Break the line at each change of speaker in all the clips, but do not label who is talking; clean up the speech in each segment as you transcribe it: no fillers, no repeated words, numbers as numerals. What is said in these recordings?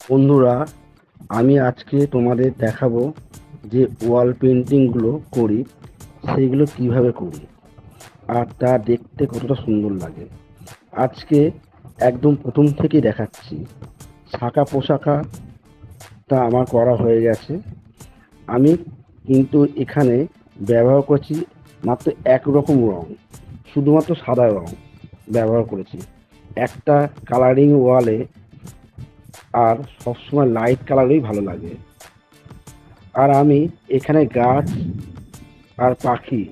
বন্ধুরা, আমি আজকে তোমাদের দেখাবো যে ওয়াল পেন্টিংগুলো করি সেইগুলো কিভাবে করি আর তা দেখতে কতটা সুন্দর লাগে। আজকে একদম প্রথম থেকেই দেখাচ্ছি। শাঁখা পোশাকাটা আমার করা হয়ে গেছে। আমি কিন্তু এখানে ব্যবহার করছি মাত্র এক রকম রং, শুধুমাত্র সাদা রং ব্যবহার করেছি একটা কালারিং ওয়ালে। আর সবসময় লাইট কালারই ভালো লাগে। আর আমি এখানে গাছ আর পাখি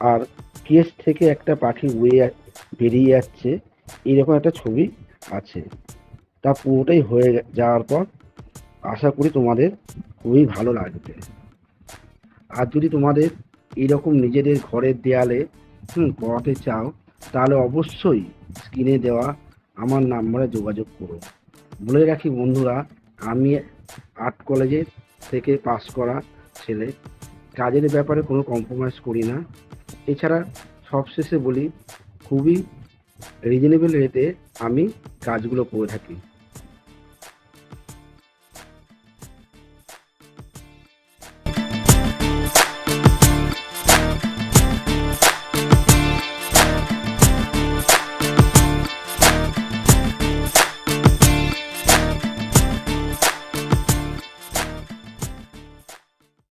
আর কেস থেকে একটা পাখি উড়ে বেরিয়ে যাচ্ছে এরকম একটা ছবি আছে। তা পুরোটাই হয়ে যাওয়ার পর আশা করি তোমাদের খুবই ভালো লাগবে। আর যদি তোমাদের এরকম নিজেদের ঘরের দেয়ালে করাতে চাও, তাহলে অবশ্যই স্ক্রিনে দেওয়া আমার নাম্বারে যোগাযোগ করো। বলে রাখি বন্ধুরা, আমি আর্ট কলেজে থেকে পাস করা ছেলে, কাজের ব্যাপারে কোনো কম্প্রোমাইজ করি না। এছাড়া সবশেষে বলি, খুবই রিজনেবল রেটে আমি কাজগুলো করে থাকি।